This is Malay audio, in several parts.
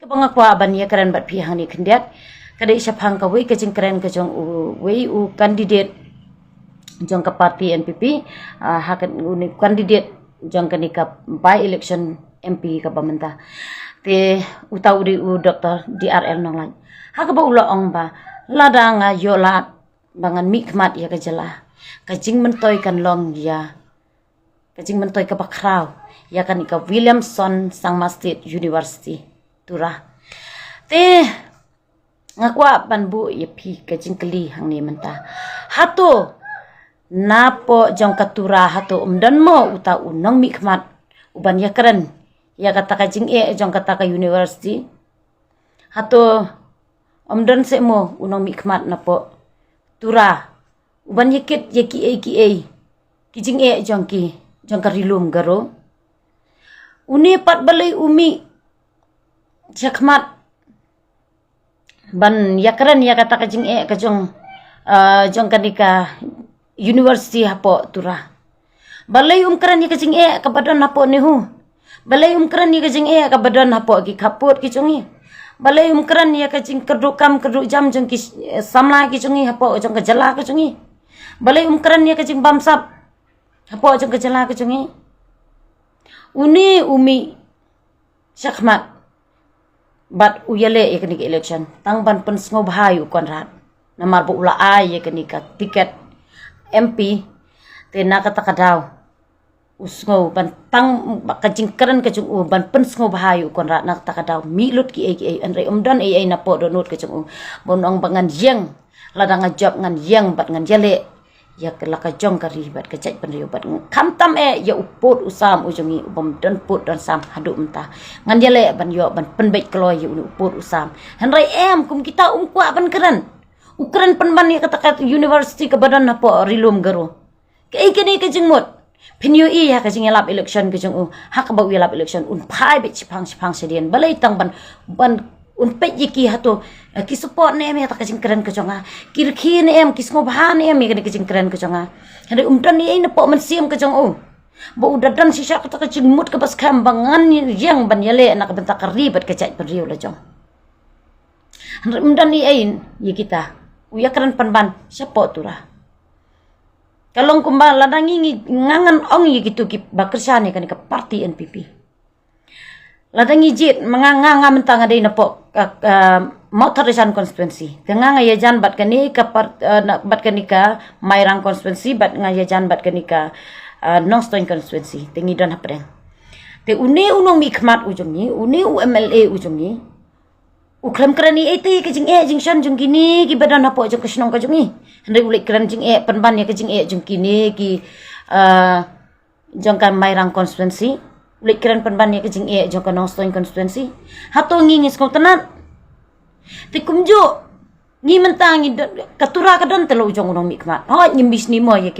Kabanga kwa ban ya keren bat pi hang ni kendiat kada isap hang ka wei ka jing keren ka jong wei candidate jong ka parti NPP hakan uni candidate jong ka ni ka by election MP ka bamenta te utauri Dr. DRL nong lang haka ba ulo ong ba ladanga yola bangan mikmat ya ka jala ka jing mentoy kan long ya ka jing mentoy ka bakraw ya kan ka Williamson Sangma State University turah te ngakwa banbu ya pi kajing keli hang ni menta hato napo jong katura hato umdan mo uta unong mikmat uban ya keren ya kata kajing jong kata ka university hato umdan se mo unong mikmat napo tura uban yakit yaki kijing jong karilum garo uni pat balai umi jakmat ban yakran ya kata kajing kajong jong kanika university hapo tura balai kran ya kajing kabadan hapo nehu balai kran ya kajing kabadan hapo ki kaput ki chungi balai kran ya kajing kedukam keduk jam jong ki samla ki chungi hapo jong kajala ki chungi balai kran ya kajing bamsap hapo jong kajala ki chungi uni umi jakmat bat uyale ikanik election tang ban pen sngob hayu konrad namar bu ula ay ikanika tiket MP te nakata kadaw usngo ban tang kajing keren kajung ban pen sngob hayu konrad nakata kadaw milut ki andre umdan ay na po donut kajung bonong bangan yang ladang job ngan yang bat ngan jale ya kelaka jong kari bat kecai penriu bat kamtam ya uput usam ujungi ubam dan put dan sam hadu mentah ngan jale ban yo ban penbait kloy ya uput usam henrai kum kita kwa ban keren ukren penban ya kata university ke badan napo rilum garo kai kini ke jengmut pinyu ya ke lap election ke jeng hak ba lap election un pai bet chipang sedien balai tang ban unpet yiki hato ki support ne me ta kajing keren ke jonga kirki ne ki sngobahan ne me kajing keren ke jonga hendak umdan ni na po mensiam ke jong bo udadan sisa kata kajing mut ke pas kambangan yang ban yale nak bentak ribet ke cai periu la jong hendak umdan ni ya kita uya keren panban siapa turah kalau kumbal ladangi ngangan ong gitu ki bakersane kan ke parti NPP ladang ijit menganga mentang ada napo Motorisan constituency tengah ya jan bat kani ka bat kani ka Mairang constituency bat ngaya jan bat kani ka Nongstoin constituency tengi dan hapre te uni unong mikmat ujungi uni UMLA ujungi uklam krani ete ke jing shan jung kini ki badan hapo jung kesnong ka jungi hendak ulik kran jing penban ya ke jing jung kini ki jong kan Mairang constituency ulik kran penban ya ke jing jong kan Nongstoin constituency hato ngingis ko tanan ti kumjo ni mentang katura kadan telo ujong unong mikmat nyimbis ni mo ya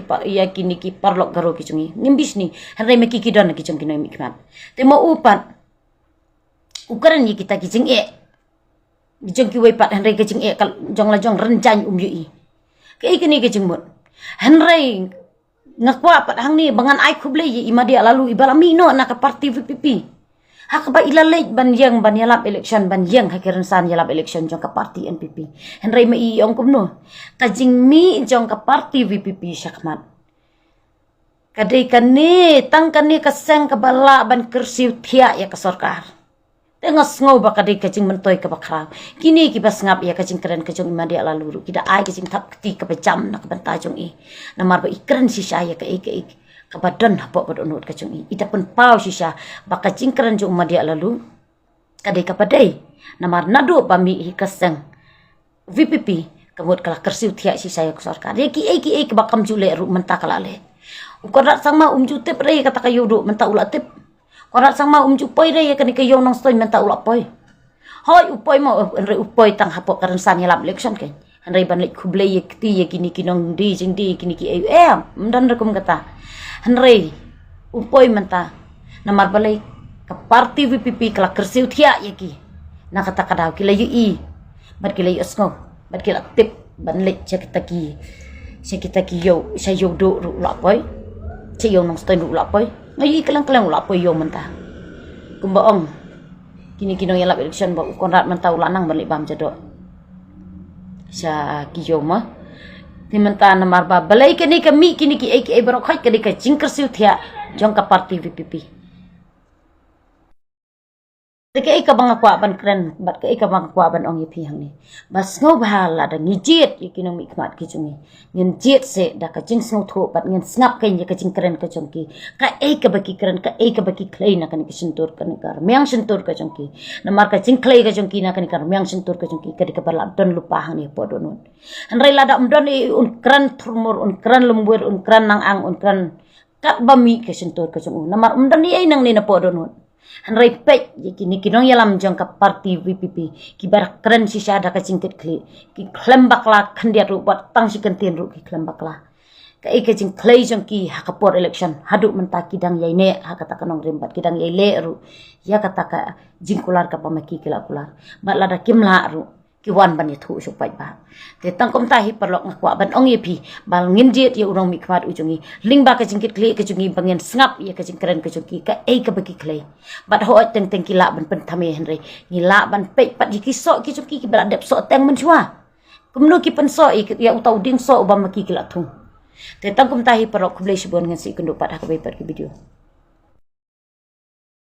kini ki parlok garo ki jungi nyimbis ni henrai me ki kidan ki jong kini mikmat te mo upat ukaran ni kita ki jing jong ki wei pat henrai ki jing jong la jong renjan yui kai kini ki jing mut henrai ngakwa pat hang ni bangan ai khuble imadia lalu ibalami no nak parti VPP hak ba ilalej ban yalap election ban yang hakiran san yalap election jong ka parti NPP henrai ma iong kumno kajing mi jong ka parti VPP syakmat kadai kane tang kane kaseng ka bala ban kursi thia ya ka sarkar tengos ngau ba kadai kajing mentoy ka bakra kini ki bas ngap ya kajing keren ka jong imadia lalu kita ai kajing tap ti ka pecam nak banta jong namar ba ikren si saya ka kabadan hapo badonut kacung ita pun pau sisa baka cingkran jo umadia lalu kadai kapadai namar nado bami hikaseng VPP kamut kala kersiu tia sisa ya sarkar ki bakam jule ru menta kala le ukorat sama jute pre kata kayu do menta ulatip korat sama jupoi re kani kayo nong stoy menta ulapoi hoi upoi mo enre upoi tang hapo karan san yalap election ke henrai ban lek kublei yekti yakini kinong di jing di kini ki mdan rekum kata henrai upoi menta namar balai ke parti VPP kala kersiu thia yaki na kata kadaw kila yui bat kila yusngo bat kila tip ban lek sekitaki yo sa yo do ru lapoi che yo nong stoi ru lapoi ngai kalang yo menta kumbaong kini kinong yalap election ba konrat man tahu lanang balik bam jadok sa kijoma timenta na marba balai kini kami kini ki ek barok khai kini ka jingker siu thia jong ka parti VPP Teka ika bang akwa ban kren bat ka ika bang akwa ban ong yepi hang ni bas ngau bahala da ngijit yikinong mikmat ki chungi ngin jit se da ka jing snau tho bat ngin snap kain ye ka jing kren ka chungki ka ika baki kren ka ika baki klei na kan ki sintur kan kar myang sintur ka chungki na mar ka jing klei ka chungki na kan kar myang sintur ka chungki ka ka bala don lupa hang ni podonun han rai lada umdon e un kren turmur un kren lembur un kren nang ang un kren kat bami ka sintur ka chungu na mar umdon ni ai nang ni na podonun Hanrai pek kini kinong yalam jong ka parti VPP ki bar keren si syada ka cingket kli ki klembak la kandiat ru buat tang si kentin ru ki klembak la ka ike jing klei jong ki hakapor election haduk menta kidang yai ne hakata kanong rimbat kidang yai le ru ya kata ka jing kular ka pamaki kila kular bat lada kimla ru ki wan ban itu supai ba te tangkom tahi perlok ngakwa ban ong yepi bal nginjit ye urang mikmat ujungi lingba ka jingkit kli ka jungi bangin sngap ye ka jingkeren ka jungi ka ka bagi klei bat ho teng teng kila ban pen thame henry ngila ban pe pat ki so ki jungi ki beradap so teng menjua kumnu ki pen so ya utau ding so ba maki kila thung te tangkom tahi perlok kublai sibon ngan si kundu pat hak bai pat ki video